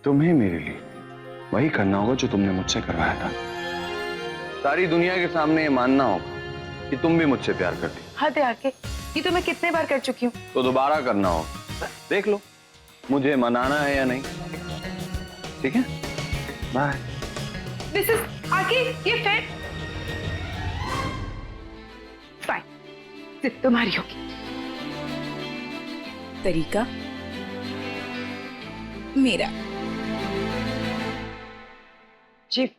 तुम्हें मेरे लिए वही करना होगा जो तुमने मुझसे करवाया था। सारी दुनिया के सामने ये मानना होगा कि तुम भी मुझसे प्यार करती। हद है आके, ये तो मैं कितने बार कर चुकी हूँ। तो दोबारा करना होगा। देख लो मुझे मनाना है या नहीं। ठीक है, बाय। दिस इज आके, ये फेयर। फाइन, जिद तुम्हारी होगी। तरीका मेरा। चीफ,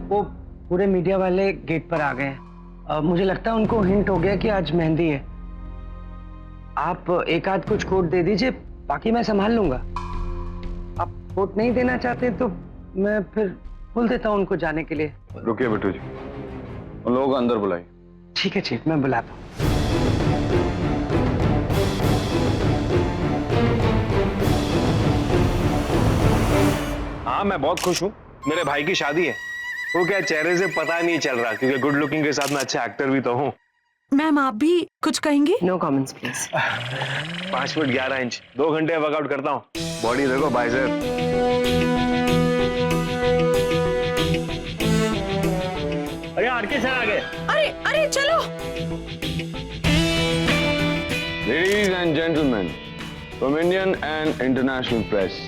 वो पूरे मीडिया वाले गेट पर आ गए हैं। मुझे लगता है उनको हिंट हो गया कि आज मेहंदी है। आप एक आध कुछ कोट दे दीजिए, बाकी मैं संभाल लूंगा। आप कोट नहीं देना चाहते तो मैं फिर बोल देता हूँ उनको जाने के लिए। रुकिए बिट्टू जी, उन लोगों को अंदर बुलाइए। ठीक है चीफ, मैं बुलाता हूँ। हाँ, मैं बहुत खुश हूँ। मेरे भाई की शादी है। वो क्या चेहरे से पता नहीं चल रहा, क्योंकि गुड लुकिंग के साथ मैं अच्छा एक्टर भी तो हूँ। मैम आप भी कुछ कहेंगी? No comments please. 5 foot 11 inch, 2 घंटे वर्कआउट करता हूँ। बॉडी देखो बाइसेप। अरे आरके सर आ गए। अरे अरे चलो। Ladies and gentlemen, from Indian and international press,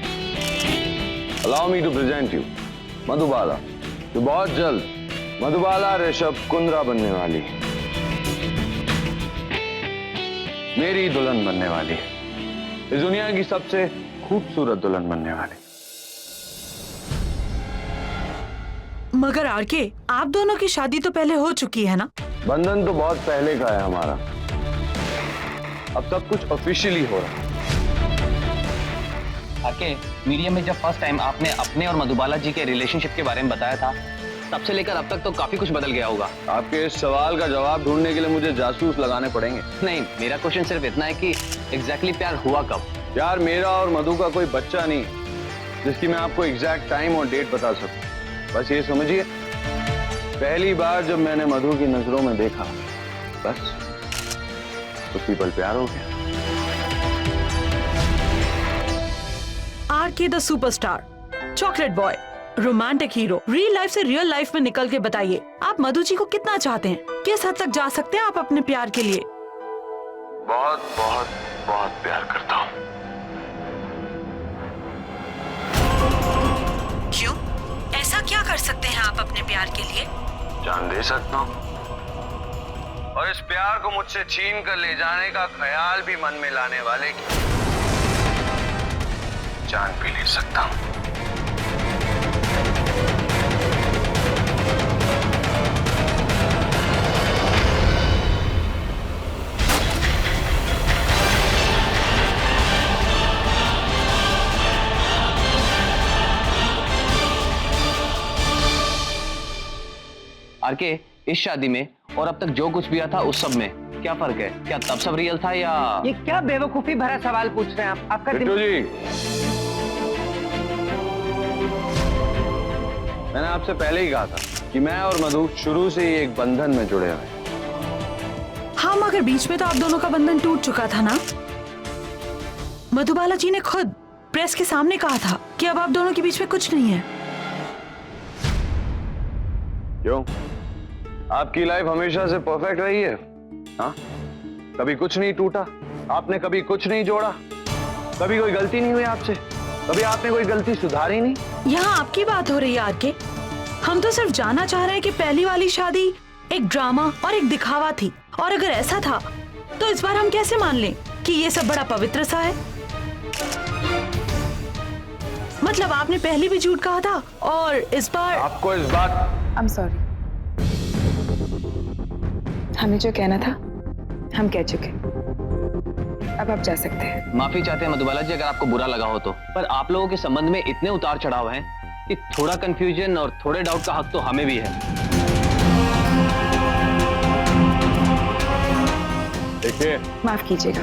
allow me to present you Madhubala, जो बहुत जल्द मधुबाला ऋषभ कुंद्रा बनने वाली है, मेरी दुल्हन बनने वाली है, इस दुनिया की सबसे खूबसूरत दुल्हन बनने वाली। मगर आरके, आप दोनों की शादी तो पहले हो चुकी है ना? बंधन तो बहुत पहले का है हमारा, अब सब कुछ ऑफिशियली हो रहा है। आके, मीडिया में जब फर्स्ट टाइम आपने अपने और मधुबाला जी के रिलेशनशिप के बारे में बताया था, तब से लेकर अब तक तो काफी कुछ बदल गया होगा। आपके इस सवाल का जवाब ढूंढने के लिए मुझे जासूस लगाने पड़ेंगे। नहीं, मेरा क्वेश्चन सिर्फ इतना है कि एग्जैक्टली प्यार हुआ कब? यार, मेरा और मधु का कोई बच्चा नहीं जिसकी मैं आपको एग्जैक्ट टाइम और डेट बता सकूं। बस ये समझिए, पहली बार जब मैंने मधु की नजरों में देखा, बस उसी पल प्यार हो गया। RK the superstar, chocolate boy, romantic hero, real life से रियल लाइफ में निकल के बताइए, आप मधु जी को कितना चाहते हैं? किस हद तक जा सकते हैं आप अपने प्यार के लिए? बहुत बहुत बहुत प्यार करता हूँ। क्यों? ऐसा क्या कर सकते हैं आप अपने प्यार के लिए? जान दे सकता हूँ, और इस प्यार को मुझसे छीन कर ले जाने का ख्याल भी मन में लाने वाले की जान भी ले सकता हूँ। आरके, इस शादी में और अब तक जो कुछ भी था उस सब में क्या फर्क है? क्या तब सब रियल था या? ये क्या बेवकूफी भरा सवाल पूछ रहे हैं आप? आपका बिट्टू जी, मैंने आपसे पहले ही कहा था कि मैं और मधु शुरू से ही एक बंधन में जुड़े हुए हैं। हाँ, मगर बीच में तो आप दोनों का बंधन टूट चुका था ना? मधुबाला जी ने खुद प्रेस के सामने कहा था कि अब आप दोनों के बीच में कुछ नहीं है। क्यों? आपकी लाइफ हमेशा से परफेक्ट रही है? हाँ, कभी कुछ नहीं टूटा, आपने कभी कुछ नहीं जोड़ा, कभी कोई गलती नहीं हुई आपसे, कभी आपने कोई गलती सुधारी नहीं। यहाँ आपकी बात हो रही है आरके। हम तो सिर्फ जानना चाह रहे हैं कि पहली वाली शादी एक ड्रामा और एक दिखावा थी, और अगर ऐसा था तो इस बार हम कैसे मान लें कि ये सब बड़ा पवित्र सा है? मतलब आपने पहले भी झूठ कहा था और इस बार आपको इस बात आई एम सॉरी, हमें जो कहना था हम कह चुके, अब आप जा सकते हैं। माफी चाहते हैं मधुबाला जी अगर आपको बुरा लगा हो तो, पर आप लोगों के संबंध में इतने उतार चढ़ाव हैं कि थोड़ा कंफ्यूजन और थोड़े डाउट का हक तो हमें भी है। देखिए, माफ कीजिएगा,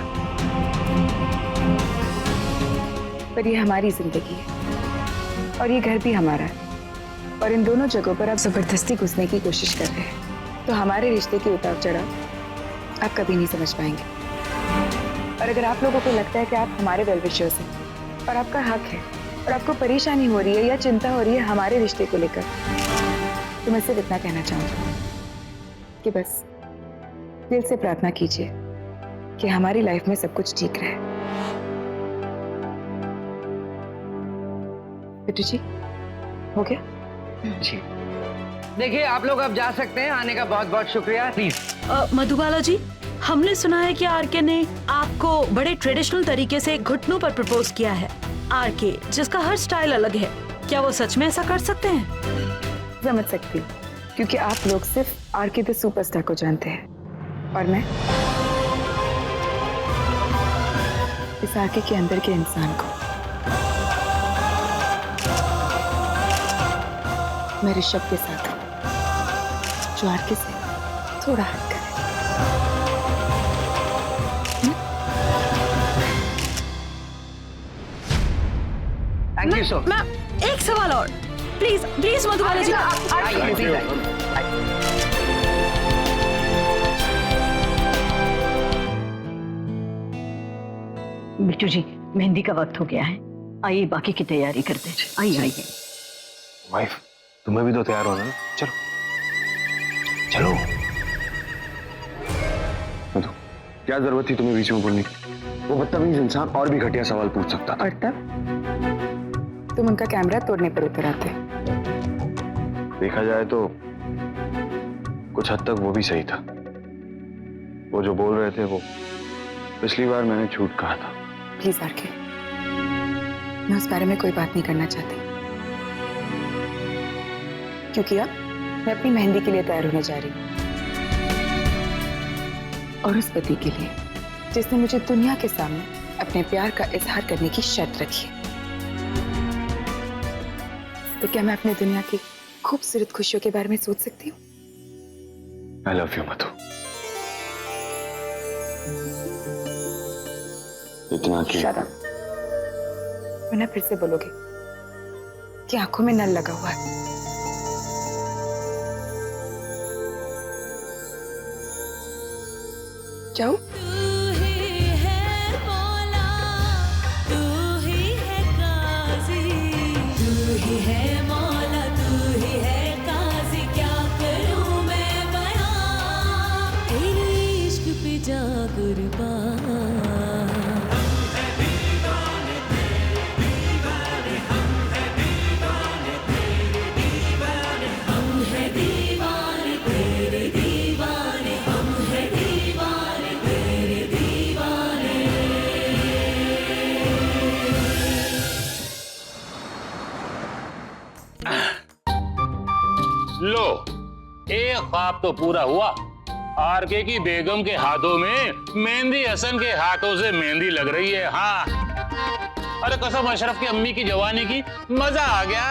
पर ये हमारी जिंदगी है और ये घर भी हमारा है, और इन दोनों जगहों पर आप जबरदस्ती घुसने की कोशिश कर रहे हैं, तो हमारे रिश्ते की उतार चढ़ाव आप कभी नहीं समझ पाएंगे। और अगर आप लोगों को लगता है कि आप हमारे वेल विशर्स हैं और आपका हक है और आपको परेशानी हो रही है या चिंता हो रही है हमारे रिश्ते को लेकर, तो मैं सिर्फ इतना कहना चाहूंगी कि बस दिल से प्रार्थना कीजिए कि हमारी लाइफ में सब कुछ ठीक रहे। बिट्टू जी, हो गया? जी देखिए, आप लोग अब जा सकते हैं। आने का बहुत बहुत शुक्रिया। प्लीज। मधुबाला जी, हमने सुना है कि आरके ने आपको बड़े ट्रेडिशनल तरीके से घुटनों पर प्रपोज किया है। आरके जिसका हर स्टाइल अलग है, क्या वो सच में ऐसा कर सकते हैं? समझ सकती हूँ, क्योंकि आप लोग सिर्फ आरके द सुपरस्टार को जानते हैं और मैं इस आरके के अंदर के इंसान को। मैं ऋषभ के साथ हूँ, जो आरके से थोड़ा हटकर है। Thank you so much. Ma'am, एक सवाल और, प्लीज प्लीज मधुबाला जी। आइए, प्लीज आइए। बिट्टू जी, मेहंदी का वक्त हो गया है, आइए बाकी की तैयारी करते हैं। आइए आइए। वाइफ, तुम्हें भी तो तैयार होना ना। चलो चलो। मधु, क्या जरूरत थी तुम्हें बीच में बोलने की? वो बदतमीज इंसान और भी घटिया सवाल पूछ सकता था। और तब तुम उनका कैमरा तोड़ने पर उतर आते। देखा जाए तो कुछ हद तक वो भी सही था। वो जो बोल रहे थे वो पिछली बार मैंने झूठ कहा था। प्लीज आरके, मैं उस बारे में कोई बात नहीं करना चाहती, क्योंकि अब मैं अपनी मेहंदी के लिए तैयार होने जा रही हूँ, और उस पति के लिए जिसने मुझे दुनिया के सामने अपने प्यार का इजहार करने की शर्त रखी है। तो क्या मैं अपने दुनिया की खूबसूरत खुशियों के बारे में सोच सकती हूँ? आई लव यू मधु। इतना कि वरना फिर से बोलोगे कि आंखों में नल लगा हुआ है। जाओ। लो, एक ख्वाब तो पूरा हुआ। आरके की बेगम के हाथों में मेहंदी हसन के हाथों से मेहंदी लग रही है। हाँ, अरे कसम अशरफ की अम्मी की जवानी की, मजा आ गया।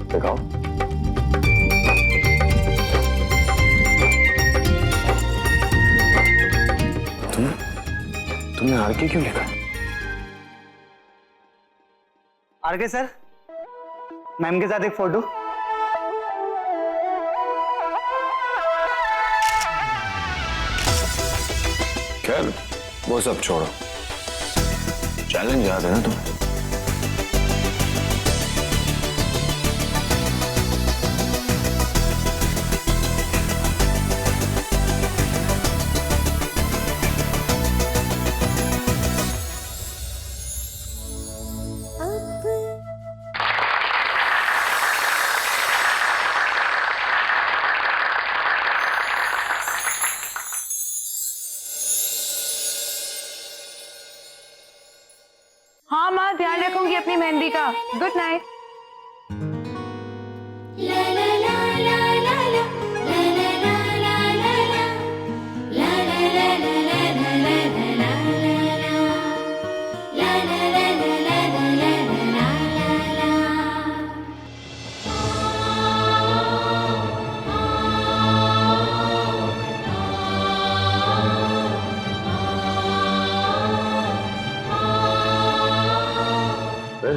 दिखाओ। तुमने आरके क्यों लिखा? आरके सर, मैम के साथ एक फोटो। खैर वो सब छोड़ो, चैलेंज याद है ना तुम्हें? हाँ माँ, ध्यान रखूंगी अपनी मेहंदी का। Good night.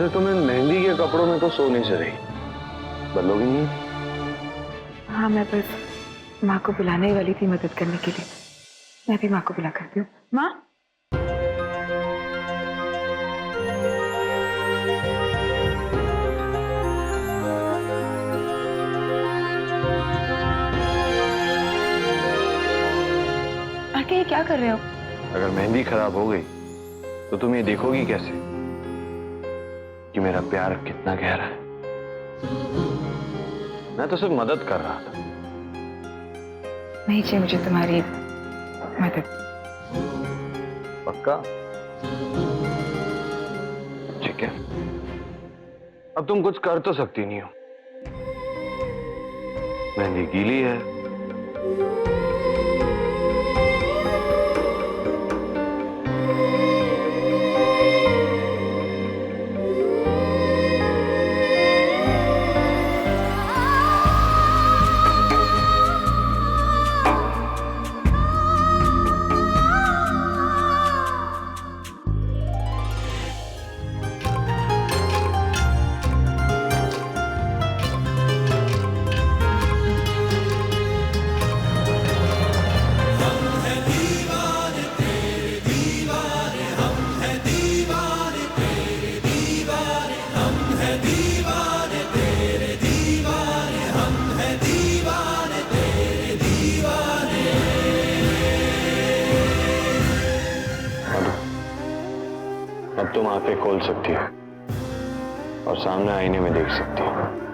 वैसे तुम इन मेहंदी के कपड़ों में तो सो नहीं से रही, बदलोगी नहीं? हाँ, मैं बस माँ को बुलाने वाली थी मदद करने के लिए। मैं भी माँ को बुला करती हूँ। माँ, आके ये क्या कर रहे हो? अगर मेहंदी खराब हो गई तो तुम ये देखोगी कैसे कि मेरा प्यार कितना गहरा है? मैं तो सिर्फ मदद कर रहा था। नहीं चाहिए मुझे तुम्हारी मदद। पक्का? ठीक है, अब तुम कुछ कर तो सकती नहीं हो। मेहंदी गीली है। अब तुम आंखें खोल सकती हो और सामने आईने में देख सकती हो।